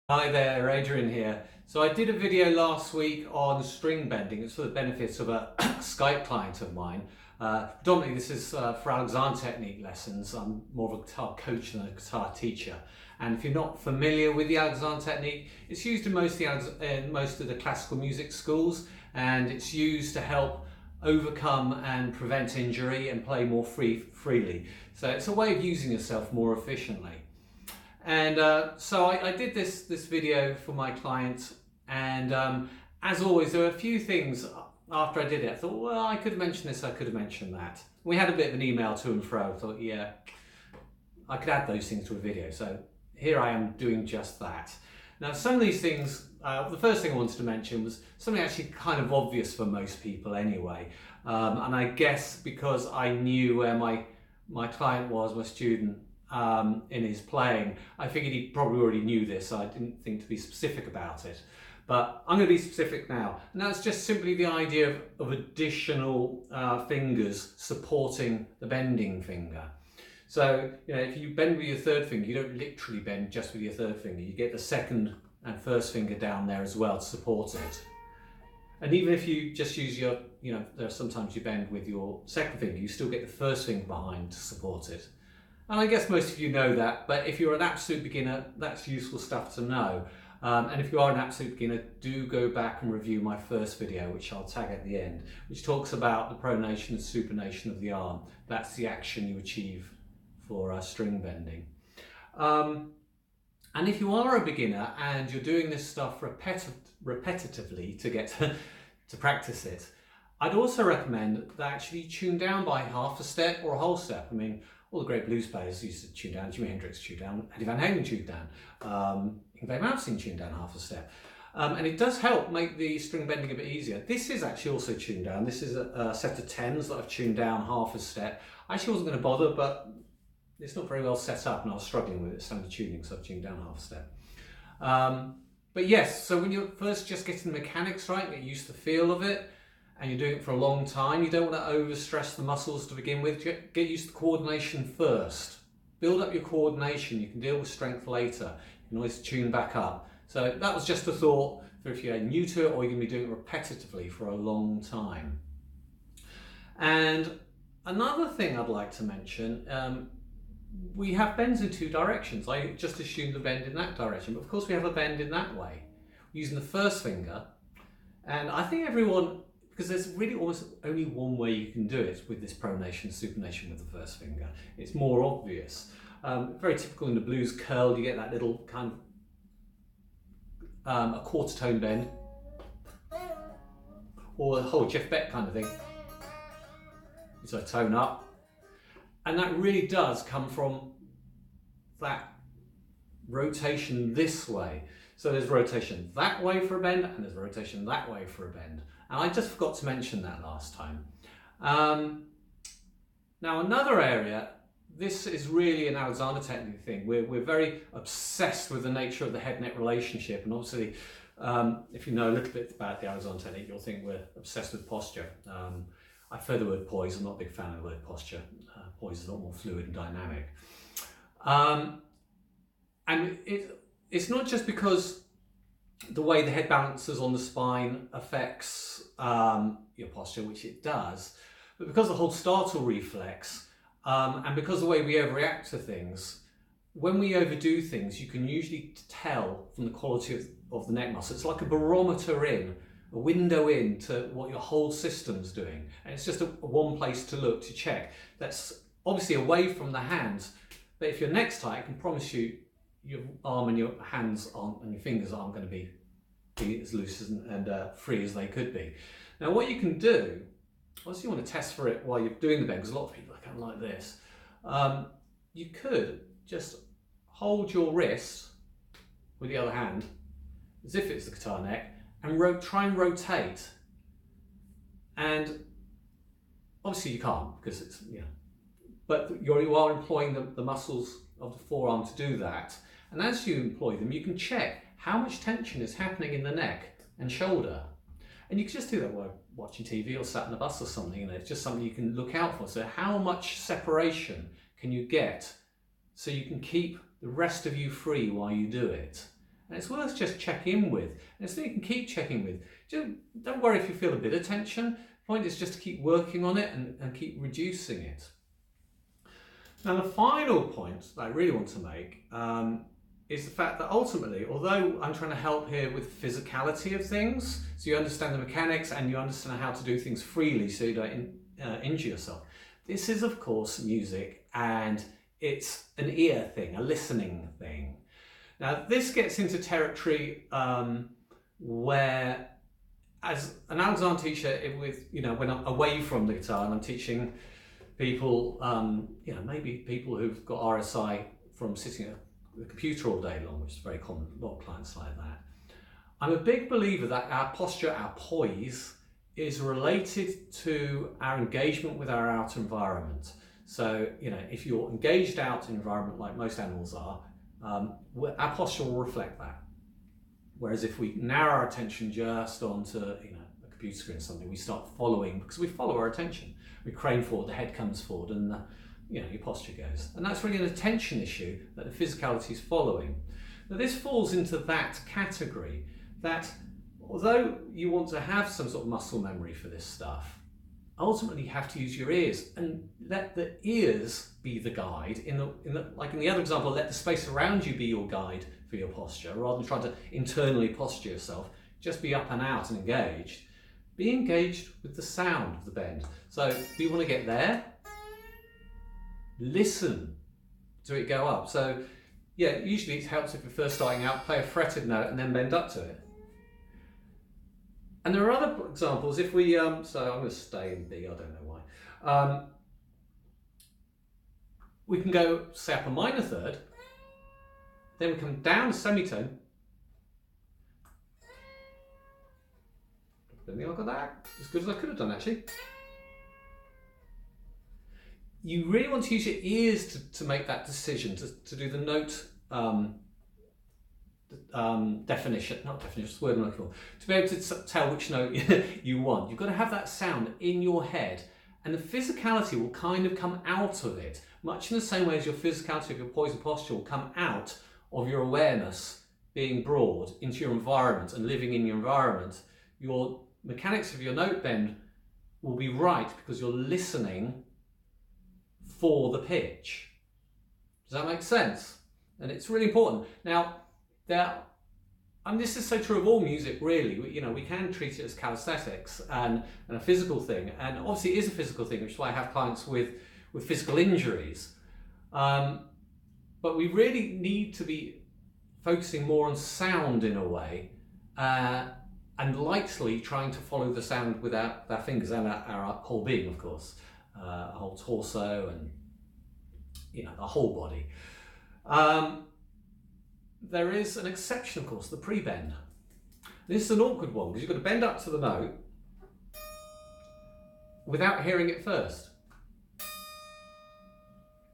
Hi there, Adrian here. So I did a video last week on string bending. It's for the benefits of a Skype client of mine. Predominantly this is for Alexander technique lessons. I'm more of a guitar coach than a guitar teacher. And if you're not familiar with the Alexander technique, it's used in most of the classical music schools, and it's used to help overcome and prevent injury and play more freely. So it's a way of using yourself more efficiently. And so I did this video for my client, and as always, there were a few things after I did it. I thought, well, I could have mentioned this, I could have mentioned that. We had a bit of an email to and fro. I thought, yeah, I could add those things to a video. So here I am doing just that. Now, some of these things, the first thing I wanted to mention was something actually kind of obvious for most people anyway. And I guess because I knew where my client was, my student, in his playing, I figured he probably already knew this, so I didn't think to be specific about it. But I'm going to be specific now, and that's just simply the idea of additional fingers supporting the bending finger. So, if you bend with your third finger, you don't literally bend just with your third finger. You get the second and first finger down there as well to support it. And even if you just use your, there are sometimes you bend with your second finger, you still get the first finger behind to support it. And I guess most of you know that, but if you're an absolute beginner, that's useful stuff to know. And if you are an absolute beginner, do go back and review my first video, which I'll tag at the end, which talks about the pronation and supination of the arm. That's the action you achieve for string bending. And if you are a beginner and you're doing this stuff repetitively to get to practice it, I'd also recommend that actually tune down by half a step or a whole step. I mean, all the great blues players used to tune down. Jimi Hendrix tuned down, Eddie Van Halen tuned down, Yngwie Malmsteen tuned down half a step. And it does help make the string bending a bit easier. This is actually also tuned down. This is a set of 10s that I've tuned down half a step. I actually wasn't going to bother, but it's not very well set up and I was struggling with it, standard tuning, so I've tuned down half a step. But yes, so when you're first just getting the mechanics right, get used to the feel of it, and you're doing it for a long time, you don't want to overstress the muscles to begin with. Get used to coordination first. Build up your coordination. You can deal with strength later. You can always tune back up. So that was just a thought for if you're new to it or you're going to be doing it repetitively for a long time. And another thing I'd like to mention, we have bends in two directions. I just assumed the bend in that direction, but of course we have a bend in that way, using the first finger. And I think everyone, because there's really almost only one way you can do it with this pronation, supination with the first finger. It's more obvious. Very typical in the blues curl, you get that little kind of a quarter tone bend, or the whole Jeff Beck kind of thing. It's a tone up. And that really does come from that rotation this way. So there's rotation that way for a bend, and there's rotation that way for a bend. And I just forgot to mention that last time. Now another area, this is really an Alexander technique thing. We're very obsessed with the nature of the head-neck relationship, and obviously if you know a little bit about the Alexander technique, you'll think we're obsessed with posture. I prefer the word poise. I'm not a big fan of the word posture. Poise is a lot more fluid and dynamic. And it's not just because the way the head balances on the spine affects your posture, which it does, but because the whole startle reflex and because the way we overreact to things, when we overdo things, you can usually tell from the quality of the neck muscle. It's like a barometer in, a window into what your whole system's doing. And it's just one place to look to check. That's obviously away from the hands, but if your neck's tight, I can promise you your arm and your hands aren't, and your fingers aren't going to be as loose and free as they could be. Now what you can do, obviously you want to test for it while you're doing the bend, because a lot of people are kind of like this. You could just hold your wrist with the other hand, as if it's the guitar neck, and try and rotate. And obviously you can't, because it's, but you are employing the muscles of the forearm to do that. And as you employ them, you can check how much tension is happening in the neck and shoulder. And you can just do that while watching TV or sat in a bus or something, it's just something you can look out for. So how much separation can you get so you can keep the rest of you free while you do it? and it's worth just checking in with. And it's something you can keep checking with. Don't worry if you feel a bit of tension. The point is just to keep working on it and keep reducing it. Now, the final point that I really want to make is the fact that ultimately, although I'm trying to help here with physicality of things, so you understand the mechanics and you understand how to do things freely so you don't injure yourself, this is of course music, and it's an ear thing, a listening thing. Now this gets into territory where, as an Alexander teacher, when I'm away from the guitar and I'm teaching people, maybe people who've got RSI from sitting at the computer all day long, which is very common, a lot of clients like that. I'm a big believer that our posture, our poise, is related to our engagement with our outer environment. So, if you're engaged out in an environment like most animals are, our posture will reflect that. Whereas if we narrow our attention just onto, a computer screen or something, we start following, because we follow our attention. We crane forward, the head comes forward, and your posture goes. And that's really an attention issue that the physicality is following. Now this falls into that category, that although you want to have some sort of muscle memory for this stuff, ultimately you have to use your ears and let the ears be the guide. Like in the other example, let the space around you be your guide for your posture, rather than trying to internally posture yourself. Just be up and out and engaged. Be engaged with the sound of the bend. So do you want to get there? Listen to it go up. So yeah, usually it helps if you're first starting out, play a fretted note and then bend up to it. And there are other examples. If we, so I'm going to stay in B, I don't know why. We can go, say, up a minor third, then we come down a semitone. I don't think I got that as good as I could have done, actually. You really want to use your ears to make that decision, to do the note definition, not definition, it's the word I'm looking for, to be able to tell which note you want. You've got to have that sound in your head, and the physicality will kind of come out of it, much in the same way as your physicality of your poise and posture will come out of your awareness being broad into your environment and living in your environment. Your mechanics of your note bend will be right because you're listening for the pitch. Does that make sense? And it's really important. Now, and this is so true of all music, really. We can treat it as calisthenics and a physical thing, and obviously it is a physical thing, which is why I have clients with physical injuries. But we really need to be focusing more on sound in a way, and lightly trying to follow the sound with our fingers and our whole being, of course, our whole torso and the whole body. There is an exception, of course, the pre-bend. This is an awkward one because you've got to bend up to the note without hearing it first.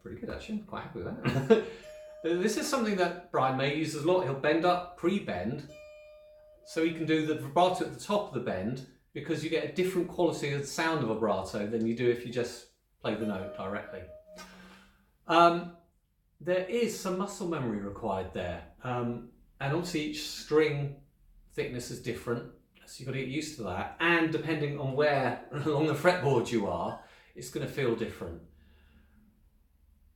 Pretty good, actually. Quite happy with that. This is something that Brian May uses a lot. He'll bend up pre-bend so he can do the vibrato at the top of the bend, because you get a different quality of the sound of vibrato than you do if you just play the note directly. There is some muscle memory required there, and obviously each string thickness is different, so you've got to get used to that, and depending on where along the fretboard you are, it's going to feel different.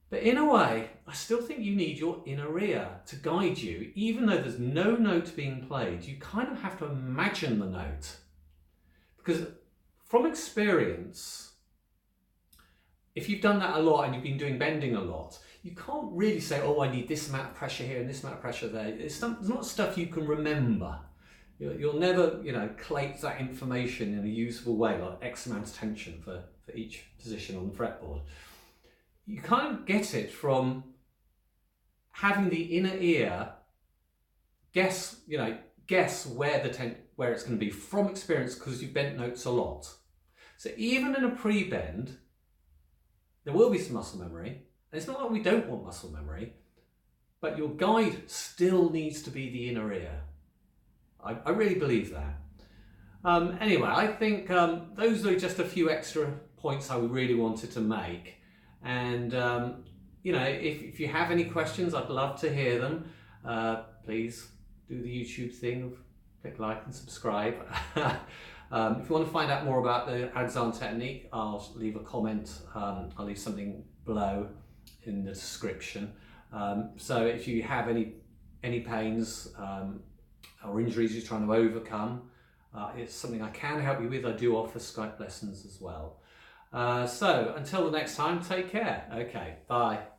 But in a way, I still think you need your inner ear to guide you. Even though there's no note being played, you kind of have to imagine the note, because from experience, if you've done that a lot and you've been doing bending a lot, you can't really say, oh, I need this amount of pressure here and this amount of pressure there. It's not stuff you can remember. You'll never, collate that information in a useful way, like X amount of tension for each position on the fretboard. You kind of get it from having the inner ear guess where it's going to be from experience, because you've bent notes a lot. So even in a pre-bend, there will be some muscle memory. And it's not that we don't want muscle memory, but your guide still needs to be the inner ear. I really believe that. Anyway, I think those are just a few extra points I really wanted to make. And, if you have any questions, I'd love to hear them. Please do the YouTube thing of click like and subscribe. If you want to find out more about the Alexander technique, I'll leave a comment. I'll leave something below in the description. So if you have any pains or injuries you're trying to overcome, it's something I can help you with. I do offer Skype lessons as well. So until the next time, take care. Okay, bye.